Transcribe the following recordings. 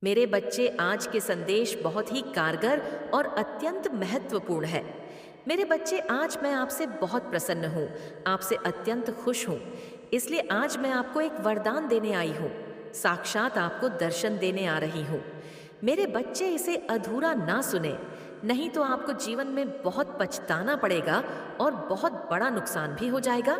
मेरे बच्चे, आज के संदेश बहुत ही कारगर और अत्यंत महत्वपूर्ण है। मेरे बच्चे, आज मैं आपसे बहुत प्रसन्न हूँ, आपसे अत्यंत खुश हूँ। इसलिए आज मैं आपको एक वरदान देने आई हूँ, साक्षात आपको दर्शन देने आ रही हूँ। मेरे बच्चे, इसे अधूरा ना सुने, नहीं तो आपको जीवन में बहुत पछताना पड़ेगा और बहुत बड़ा नुकसान भी हो जाएगा।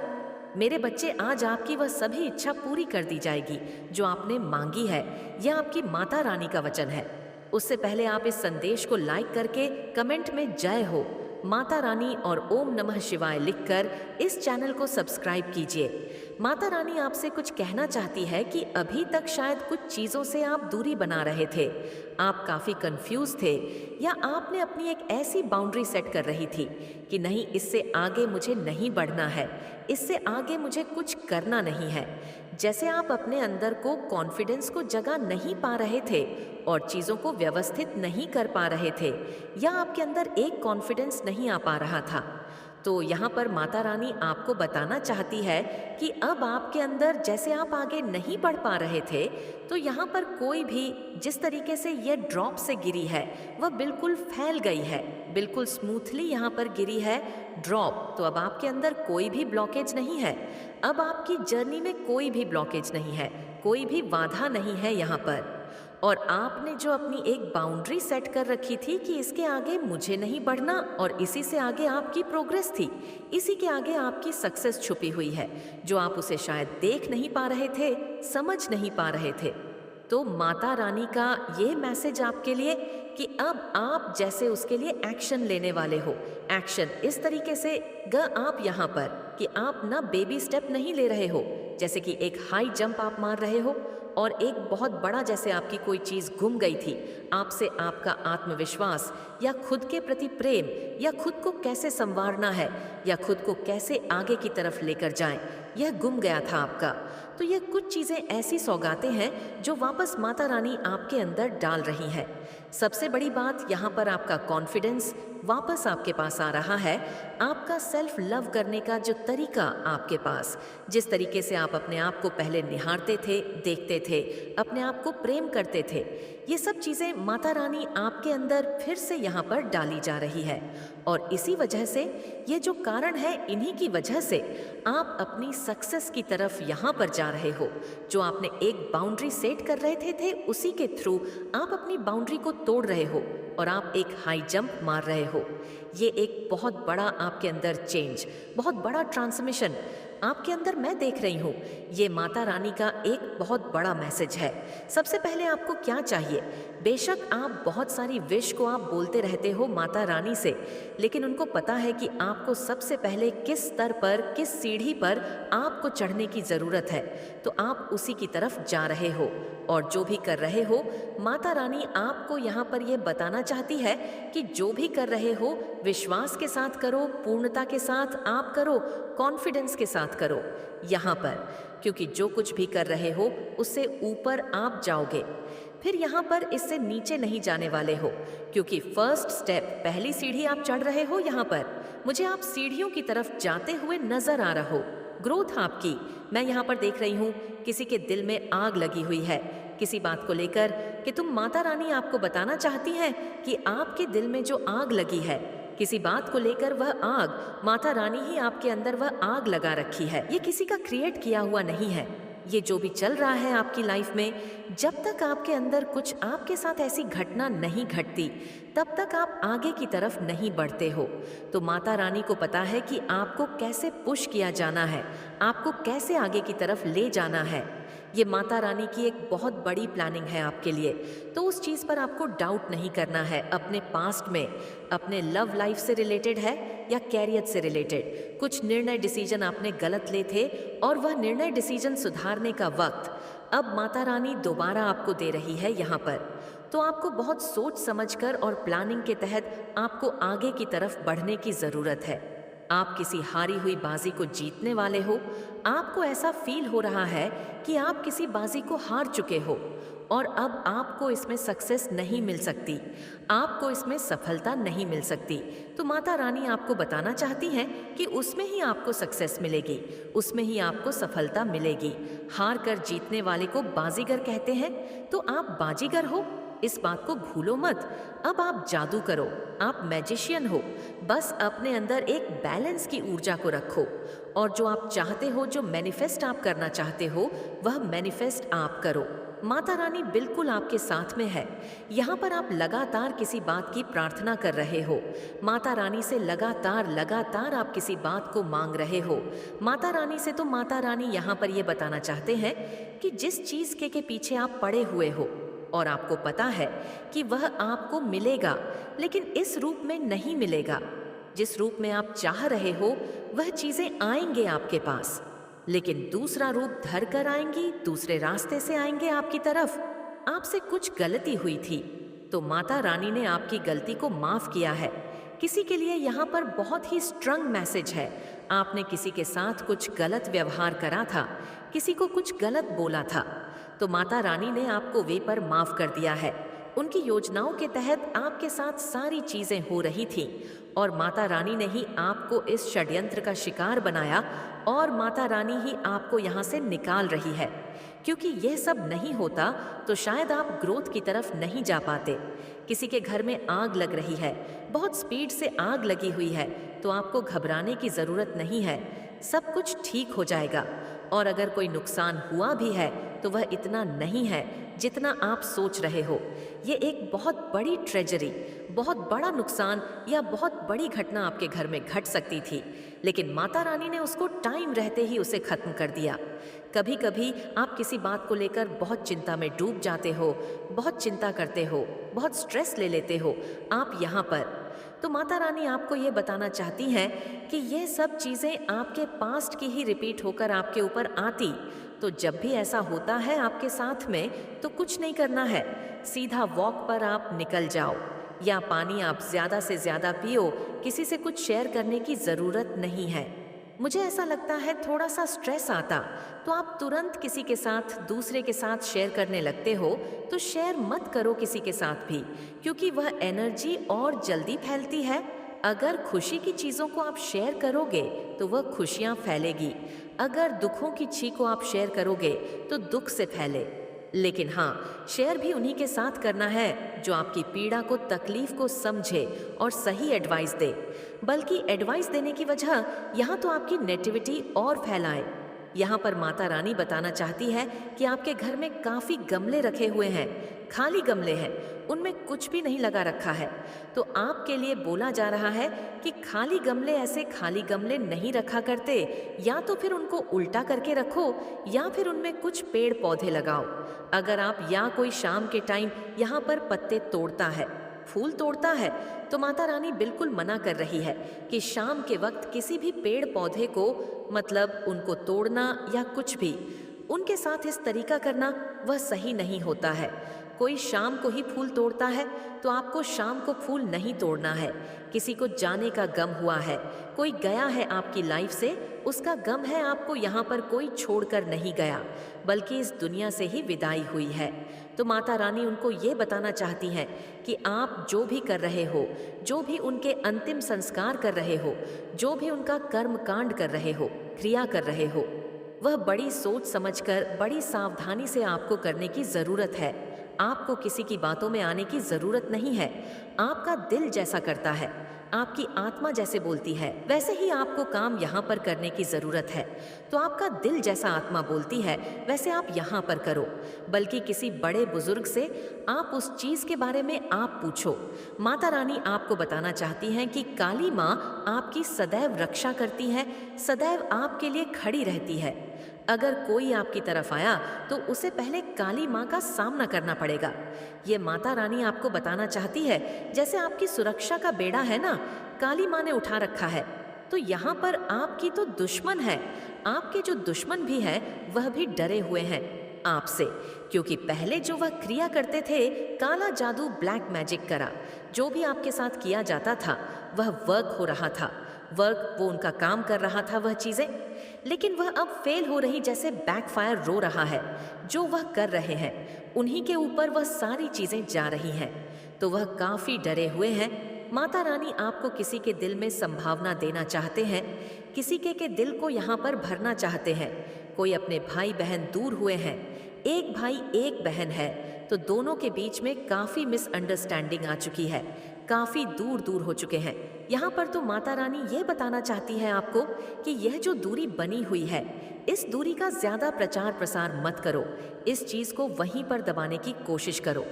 मेरे बच्चे, आज आपकी वह सभी इच्छा पूरी कर दी जाएगी जो आपने मांगी है। यह आपकी माता रानी का वचन है। उससे पहले आप इस संदेश को लाइक करके कमेंट में जय हो, माता रानी और ओम नमः शिवाय लिखकर इस चैनल को सब्सक्राइब कीजिए। माता रानी आपसे कुछ कहना चाहती है कि अभी तक शायद कुछ चीज़ों से आप दूरी बना रहे थे, आप काफ़ी कंफ्यूज थे, या आपने अपनी एक ऐसी बाउंड्री सेट कर रही थी कि नहीं, इससे आगे मुझे नहीं बढ़ना है, इससे आगे मुझे कुछ करना नहीं है। जैसे आप अपने अंदर को कॉन्फिडेंस को जगह नहीं पा रहे थे और चीज़ों को व्यवस्थित नहीं कर पा रहे थे, या आपके अंदर एक कॉन्फिडेंस नहीं आ पा रहा था। तो यहाँ पर माता रानी आपको बताना चाहती है कि अब आपके अंदर, जैसे आप आगे नहीं बढ़ पा रहे थे, तो यहाँ पर कोई भी, जिस तरीके से ये ड्रॉप से गिरी है वह बिल्कुल फैल गई है, बिल्कुल स्मूथली यहाँ पर गिरी है ड्रॉप। तो अब आपके अंदर कोई भी ब्लॉकेज नहीं है, अब आपकी जर्नी में कोई भी ब्लॉकेज नहीं है, कोई भी बाधा नहीं है यहाँ पर। और आपने जो अपनी एक बाउंड्री सेट कर रखी थी कि इसके आगे मुझे नहीं बढ़ना, और इसी से आगे आपकी प्रोग्रेस थी, इसी के आगे आपकी सक्सेस छुपी हुई है, जो आप उसे शायद देख नहीं पा रहे थे, समझ नहीं पा रहे थे। तो माता रानी का ये मैसेज आपके लिए कि अब आप जैसे उसके लिए एक्शन लेने वाले हो। एक्शन इस तरीके से आप यहाँ पर कि आप ना बेबी स्टेप नहीं ले रहे हो, जैसे कि एक हाई जंप आप मार रहे हो और एक बहुत बड़ा, जैसे आपकी कोई चीज़ गुम गई थी, आपसे आपका आत्मविश्वास या खुद के प्रति प्रेम, या खुद को कैसे संवारना है, या खुद को कैसे आगे की तरफ लेकर जाएं, यह गुम गया था आपका। तो ये कुछ चीज़ें ऐसी सौगातें हैं जो वापस माता रानी आपके अंदर डाल रही हैं। सबसे बड़ी बात यहाँ पर आपका कॉन्फिडेंस वापस आपके पास आ रहा है, आपका सेल्फ लव करने का जो तरीका आपके पास, जिस तरीके से आप अपने आप को पहले निहारते थे, देखते थे, अपने आप को प्रेम करते थे, ये सब चीज़ें माता रानी आपके अंदर फिर से यहाँ पर डाली जा रही है। और इसी वजह से, ये जो कारण है, इन्हीं की वजह से आप अपनी सक्सेस की तरफ यहाँ पर जा रहे हो। जो आपने एक बाउंड्री सेट कर रहे थे उसी के थ्रू आप अपनी बाउंड्री को तोड़ रहे हो और आप एक हाई जंप मार रहे हो। ये एक बहुत बड़ा आपके अंदर चेंज, बहुत बड़ा ट्रांसमिशन आपके अंदर मैं देख रही हूँ। ये माता रानी का एक बहुत बड़ा मैसेज है। सबसे पहले आपको क्या चाहिए? बेशक आप बहुत सारी विश को आप बोलते रहते हो माता रानी से, लेकिन उनको पता है कि आपको सबसे पहले किस स्तर पर, किस सीढ़ी पर आपको चढ़ने की ज़रूरत है, तो आप उसी की तरफ जा रहे हो। और जो भी कर रहे हो, माता रानी आपको यहाँ पर यह बताना चाहती है कि जो भी कर रहे हो, विश्वास के साथ करो, पूर्णता के साथ आप करो, कॉन्फिडेंस के साथ करो यहाँ पर, क्योंकि जो कुछ भी कर रहे हो उससे ऊपर आप जाओगे। फिर यहाँ पर इससे नीचे नहीं जाने वाले हो, क्योंकि फर्स्ट स्टेप, पहली सीढ़ी आप चढ़ रहे हो। यहाँ पर मुझे आप सीढ़ियों की तरफ जाते हुए नजर आ रहा हो। ग्रोथ आपकी, मैं यहाँ पर देख रही हूँ, किसी के दिल में आग लगी हुई है किसी बात को लेकर, कि तुम, माता रानी आपको बताना चाहती हैं कि आपके दिल में जो आग लगी है किसी बात को लेकर, वह आग माता रानी ही आपके अंदर वह आग लगा रखी है। ये किसी का क्रिएट किया हुआ नहीं है। ये जो भी चल रहा है आपकी लाइफ में, जब तक आपके अंदर कुछ आपके साथ ऐसी घटना नहीं घटती, तब तक आप आगे की तरफ नहीं बढ़ते हो। तो माता रानी को पता है कि आपको कैसे पुश किया जाना है, आपको कैसे आगे की तरफ ले जाना है। ये माता रानी की एक बहुत बड़ी प्लानिंग है आपके लिए। तो उस चीज़ पर आपको डाउट नहीं करना है। अपने पास्ट में, अपने लव लाइफ से रिलेटेड है या कैरियर से रिलेटेड, कुछ निर्णय, डिसीजन आपने गलत ले थे और वह निर्णय, डिसीजन सुधारने का वक्त अब माता रानी दोबारा आपको दे रही है यहाँ पर। तो आपको बहुत सोच समझकर और प्लानिंग के तहत आपको आगे की तरफ बढ़ने की ज़रूरत है। आप किसी हारी हुई बाजी को जीतने वाले हो। आपको ऐसा फील हो रहा है कि आप किसी बाजी को हार चुके हो और अब आपको इसमें सक्सेस नहीं मिल सकती, आपको इसमें सफलता नहीं मिल सकती। तो माता रानी आपको बताना चाहती हैं कि उसमें ही आपको सक्सेस मिलेगी, उसमें ही आपको सफलता मिलेगी। हार कर जीतने वाले को बाजीगर कहते हैं, तो आप बाजीगर हो, इस बात को भूलो मत। अब आप जादू करो, आप मैजिशियन हो। बस अपने अंदर एक बैलेंस की ऊर्जा को रखो और जो आप चाहते हो, जो मैनिफेस्ट आप करना चाहते हो, वह मैनिफेस्ट आप करो। माता रानी बिल्कुल आपके साथ में है। यहाँ पर आप लगातार किसी बात की प्रार्थना कर रहे हो, माता रानी से लगातार लगातार आप किसी बात को मांग रहे हो। माता रानी से तो माता रानी यहाँ पर ये बताना चाहते हैं कि जिस चीज़ के पीछे आप पड़े हुए हो और आपको पता है कि वह आपको मिलेगा, लेकिन इस रूप में नहीं मिलेगा जिस रूप में आप चाह रहे हो, वह चीजें आएंगे आपके पास, लेकिन दूसरा रूप धर कर आएंगी, दूसरे रास्ते से आएंगे आपकी तरफ। आपसे कुछ गलती हुई थी तो माता रानी ने आपकी गलती को माफ किया है। किसी के लिए यहाँ पर बहुत ही स्ट्रॉन्ग मैसेज है। आपने किसी के साथ कुछ गलत व्यवहार करा था, किसी को कुछ गलत बोला था, तो माता रानी ने आपको वे पर माफ कर दिया है। उनकी योजनाओं के तहत आपके साथ सारी चीजें हो रही थीं और माता रानी ने ही आपको इस षड्यंत्र का शिकार बनाया और माता रानी ही आपको यहाँ से निकाल रही है। क्योंकि यह सब नहीं होता तो शायद आप ग्रोथ की तरफ नहीं जा पाते। किसी के घर में आग लग रही है, बहुत स्पीड से आग लगी हुई है, तो आपको घबराने की ज़रूरत नहीं है, सब कुछ ठीक हो जाएगा। और अगर कोई नुकसान हुआ भी है तो वह इतना नहीं है जितना आप सोच रहे हो। ये एक बहुत बड़ी ट्रेजरी, बहुत बड़ा नुकसान या बहुत बड़ी घटना आपके घर में घट सकती थी, लेकिन माता रानी ने उसको टाइम रहते ही उसे खत्म कर दिया। कभी कभी आप किसी बात को लेकर बहुत चिंता में डूब जाते हो, बहुत चिंता करते हो, बहुत स्ट्रेस ले लेते हो आप यहाँ पर। तो माता रानी आपको ये बताना चाहती हैं कि ये सब चीज़ें आपके पास्ट की ही रिपीट होकर आपके ऊपर आती। तो जब भी ऐसा होता है आपके साथ में तो कुछ नहीं करना है, सीधा वॉक पर आप निकल जाओ या पानी आप ज़्यादा से ज़्यादा पियो, किसी से कुछ शेयर करने की ज़रूरत नहीं है। मुझे ऐसा लगता है थोड़ा सा स्ट्रेस आता तो आप तुरंत किसी के साथ, दूसरे के साथ शेयर करने लगते हो, तो शेयर मत करो किसी के साथ भी, क्योंकि वह एनर्जी और जल्दी फैलती है। अगर खुशी की चीज़ों को आप शेयर करोगे तो वह खुशियाँ फैलेगी, अगर दुखों की छीं को आप शेयर करोगे तो दुख से फैले। लेकिन हाँ, शेयर भी उन्हीं के साथ करना है जो आपकी पीड़ा को, तकलीफ को समझे और सही एडवाइस दे, बल्कि एडवाइस देने की वजह यहाँ तो आपकी नेगेटिविटी और फैलाए। यहाँ पर माता रानी बताना चाहती है कि आपके घर में काफ़ी गमले रखे हुए हैं, खाली गमले हैं, उनमें कुछ भी नहीं लगा रखा है। तो आपके लिए बोला जा रहा है कि खाली गमले ऐसे खाली गमले नहीं रखा करते, या तो फिर उनको उल्टा करके रखो या फिर उनमें कुछ पेड़ पौधे लगाओ। अगर आप या कोई शाम के टाइम यहाँ पर पत्ते तोड़ता है, फूल तोड़ता है, तो माता रानी बिल्कुल मना कर रही है कि शाम के वक्त किसी भी पेड़ पौधे को, मतलब उनको तोड़ना या कुछ भी उनके साथ इस तरीका करना, वह सही नहीं होता है। कोई शाम को ही फूल तोड़ता है तो आपको शाम को फूल नहीं तोड़ना है। किसी को जाने का गम हुआ है, कोई गया है आपकी लाइफ से, उसका गम है, आपको यहाँ पर कोई छोड़कर नहीं गया, बल्कि इस दुनिया से ही विदाई हुई है। तो माता रानी उनको ये बताना चाहती हैं कि आप जो भी कर रहे हो, जो भी उनके अंतिम संस्कार कर रहे हो, जो भी उनका कर्म कांड कर रहे हो, क्रिया कर रहे हो, वह बड़ी सोच समझकर, बड़ी सावधानी से आपको करने की ज़रूरत है। आपको किसी की बातों में आने की ज़रूरत नहीं है। आपका दिल जैसा करता है, आपकी आत्मा जैसे बोलती है, वैसे ही आपको काम यहाँ पर करने की ज़रूरत है। तो आपका दिल जैसा आत्मा बोलती है वैसे आप यहाँ पर करो, बल्कि किसी बड़े बुजुर्ग से आप उस चीज़ के बारे में आप पूछो। माता रानी आपको बताना चाहती हैं कि काली माँ आपकी सदैव रक्षा करती है, सदैव आपके लिए खड़ी रहती है। अगर कोई आपकी तरफ आया तो उसे पहले काली माँ का सामना करना पड़ेगा। ये माता रानी आपको बताना चाहती है जैसे आपकी सुरक्षा का बेड़ा है ना, काली माँ ने उठा रखा है, तो यहाँ पर आपकी तो दुश्मन है, आपके जो दुश्मन भी है वह भी डरे हुए हैं आपसे, क्योंकि पहले जो वह क्रिया करते थे, काला जादू, ब्लैक मैजिक करा, जो भी आपके साथ किया जाता था वह वर्क हो रहा था, वर्क, वो उनका काम कर रहा था वह चीज़ें, लेकिन वह अब फेल हो रही, जैसे बैकफायर रो रहा है जो वह कर रहे हैं। उन्हीं के ऊपर वह सारी चीजें जा रही हैं। तो वह काफी डरे हुए हैं। माता रानी आपको किसी के दिल में संभावना देना चाहते हैं, किसी के दिल को यहाँ पर भरना चाहते हैं। कोई अपने भाई बहन दूर हुए हैं, एक भाई एक बहन है, तो दोनों के बीच में काफी मिसअंडरस्टैंडिंग आ चुकी है, काफी दूर दूर हो चुके हैं। यहाँ पर तो माता रानी ये बताना चाहती है आपको कि यह जो दूरी बनी हुई है, इस दूरी का ज्यादा प्रचार प्रसार मत करो, इस चीज को वहीं पर दबाने की कोशिश करो।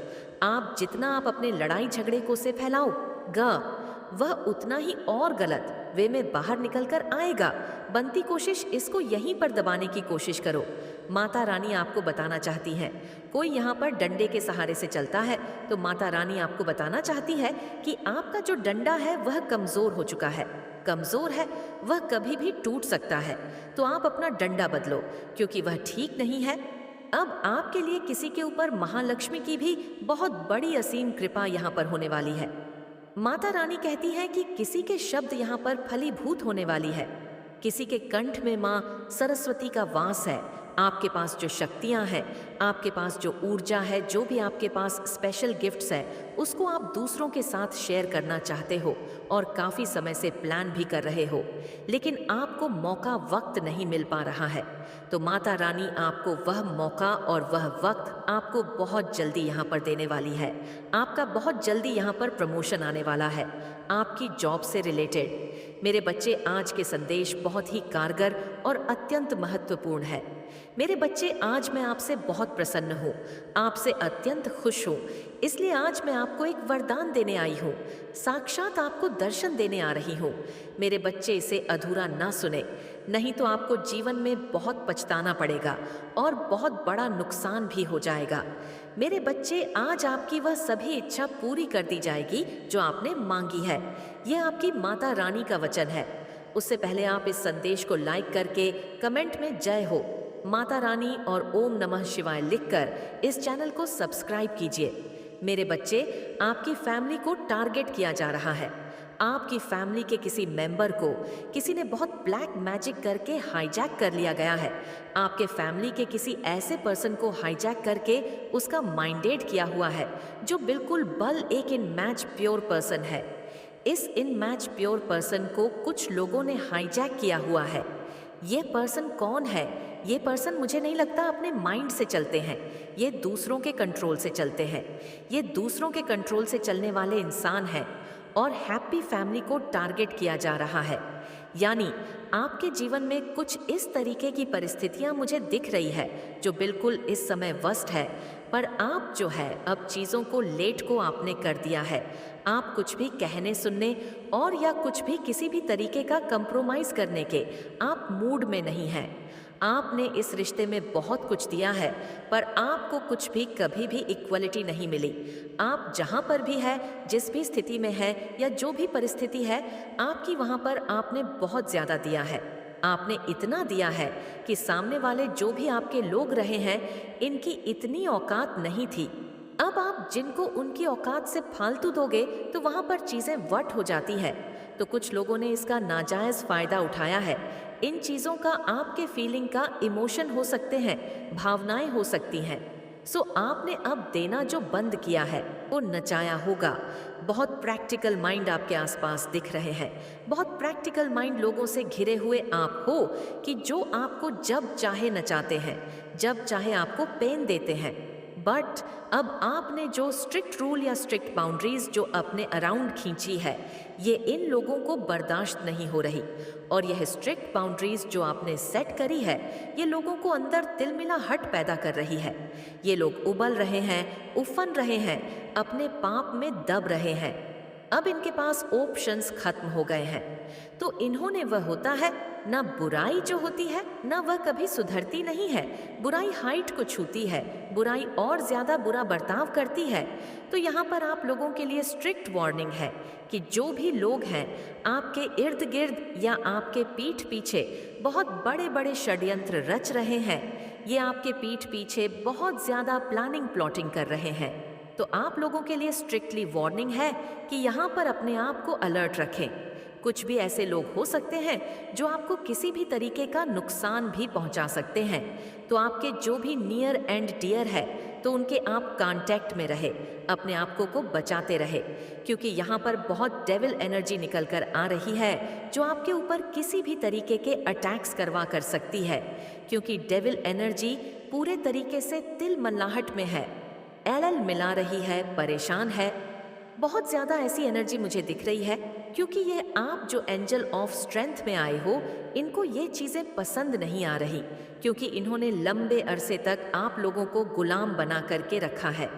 आप जितना आप अपने लड़ाई झगड़े को से फैलाओ वह उतना ही और गलत वे में बाहर निकल कर आएगा। बनती कोशिश इसको यहीं पर दबाने की कोशिश करो। माता रानी आपको बताना चाहती हैं, कोई यहाँ पर डंडे के सहारे से चलता है तो माता रानी आपको बताना चाहती है कि आपका जो डंडा है वह कमजोर हो चुका है, कमजोर है, वह कभी भी टूट सकता है। तो आप अपना डंडा बदलो क्योंकि वह ठीक नहीं है। अब आपके लिए किसी के ऊपर महालक्ष्मी की भी बहुत बड़ी असीम कृपा यहाँ पर होने वाली है। माता रानी कहती है कि किसी के शब्द यहाँ पर फलीभूत होने वाली है, किसी के कंठ में माँ सरस्वती का वास है। आपके पास जो शक्तियाँ हैं, आपके पास जो ऊर्जा है, जो भी आपके पास स्पेशल गिफ्ट्स है, उसको आप दूसरों के साथ शेयर करना चाहते हो और काफ़ी समय से प्लान भी कर रहे हो, लेकिन आपको मौका वक्त नहीं मिल पा रहा है। तो माता रानी आपको वह मौका और वह वक्त आपको बहुत जल्दी यहाँ पर देने वाली है। आपका बहुत जल्दी यहाँ पर प्रमोशन आने वाला है, आपकी जॉब से रिलेटेड। मेरे बच्चे, आज के संदेश बहुत ही कारगर और अत्यंत महत्वपूर्ण है। मेरे बच्चे, आज मैं आपसे बहुत प्रसन्न हूँ, आपसे अत्यंत खुश हूँ। इसलिए आज मैं आपको एक वरदान देने आई हूँ, साक्षात आपको दर्शन देने आ रही हूँ। मेरे बच्चे, इसे अधूरा ना सुने, नहीं तो आपको जीवन में बहुत पछताना पड़ेगा और बहुत बड़ा नुकसान भी हो जाएगा। मेरे बच्चे, आज आपकी वह सभी इच्छा पूरी कर दी जाएगी जो आपने मांगी है। यह आपकी माता रानी का वचन है। उससे पहले आप इस संदेश को लाइक करके कमेंट में जय हो, माता रानी और ओम नमः शिवाय लिखकर इस चैनल को सब्सक्राइब कीजिए। मेरे बच्चे, आपकी फैमिली को टारगेट किया जा रहा है। आपकी फैमिली के किसी मेंबर को किसी ने बहुत ब्लैक मैजिक करके हाईजैक कर लिया गया है। आपके फैमिली के किसी ऐसे पर्सन को हाईजैक करके उसका माइंडेड किया हुआ है जो बिल्कुल बल एक इन मैच प्योर पर्सन है। इस इन मैच प्योर पर्सन को कुछ लोगों ने हाईजैक किया हुआ है। ये पर्सन कौन है? ये पर्सन मुझे नहीं लगता अपने माइंड से चलते हैं, ये दूसरों के कंट्रोल से चलते हैं। ये दूसरों के कंट्रोल से चलने वाले इंसान हैं और हैप्पी फैमिली को टारगेट किया जा रहा है। यानी आपके जीवन में कुछ इस तरीके की परिस्थितियां मुझे दिख रही है जो बिल्कुल इस समय वर्स्ट है, पर आप जो है अब चीज़ों को लेट को आपने कर दिया है। आप कुछ भी कहने सुनने और या कुछ भी किसी भी तरीके का कंप्रोमाइज़ करने के आप मूड में नहीं हैं। आपने इस रिश्ते में बहुत कुछ दिया है, पर आपको कुछ भी कभी भी इक्वलिटी नहीं मिली। आप जहाँ पर भी है, जिस भी स्थिति में है या जो भी परिस्थिति है, आपकी वहाँ पर आपने बहुत ज़्यादा दिया है। आपने इतना दिया है कि सामने वाले जो भी आपके लोग रहे हैं, इनकी इतनी औकात नहीं थी। अब आप जिनको उनकी औकात से फालतू दोगे तो वहाँ पर चीज़ें वट हो जाती है। तो कुछ लोगों ने इसका नाजायज़ फ़ायदा उठाया है। इन चीज़ों का आपके फीलिंग का इमोशन हो सकते हैं, भावनाएं हो सकती हैं। सो आपने अब देना जो बंद किया है वो नचाया होगा। बहुत प्रैक्टिकल माइंड आपके आसपास दिख रहे हैं, बहुत प्रैक्टिकल माइंड लोगों से घिरे हुए आप हो कि जो आपको जब चाहे नचाते हैं, जब चाहे आपको पेन देते हैं। बट अब आपने जो स्ट्रिक्ट रूल या स्ट्रिक्ट बाउंड्रीज जो अपने अराउंड खींची है, ये इन लोगों को बर्दाश्त नहीं हो रही। और यह स्ट्रिक्ट बाउंड्रीज जो आपने सेट करी है, ये लोगों को अंदर तिलमिलाहट पैदा कर रही है। ये लोग उबल रहे हैं, उफन रहे हैं, अपने पाप में दब रहे हैं। अब इनके पास ऑप्शंस खत्म हो गए हैं। तो इन्होंने वह होता है ना, बुराई जो होती है ना वह कभी सुधरती नहीं है। बुराई हाइट को छूती है, बुराई और ज्यादा बुरा बर्ताव करती है। तो यहाँ पर आप लोगों के लिए स्ट्रिक्ट वार्निंग है कि जो भी लोग हैं आपके इर्द गिर्द या आपके पीठ पीछे बहुत बड़े बड़े षड्यंत्र रच रहे हैं, ये आपके पीठ पीछे बहुत ज्यादा प्लानिंग प्लॉटिंग कर रहे हैं। तो आप लोगों के लिए स्ट्रिक्टली वार्निंग है कि यहाँ पर अपने आप को अलर्ट रखें। कुछ भी ऐसे लोग हो सकते हैं जो आपको किसी भी तरीके का नुकसान भी पहुंचा सकते हैं। तो आपके जो भी नियर एंड डियर है, तो उनके आप कांटेक्ट में रहे, अपने आप को बचाते रहे, क्योंकि यहाँ पर बहुत डेविल एनर्जी निकल कर आ रही है जो आपके ऊपर किसी भी तरीके के अटैक्स करवा कर सकती है, क्योंकि डेविल एनर्जी पूरे तरीके से तिलमल्लाहट में है, एलएल मिला रही है, परेशान है। बहुत ज़्यादा ऐसी एनर्जी मुझे दिख रही है, क्योंकि ये आप जो एंजल ऑफ स्ट्रेंथ में आए हो, इनको ये चीज़ें पसंद नहीं आ रही, क्योंकि इन्होंने लंबे अरसे तक आप लोगों को गुलाम बना करके रखा है।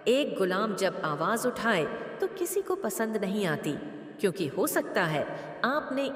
एक गुलाम जब आवाज़ उठाए तो किसी को पसंद नहीं आती, क्योंकि हो सकता है आपने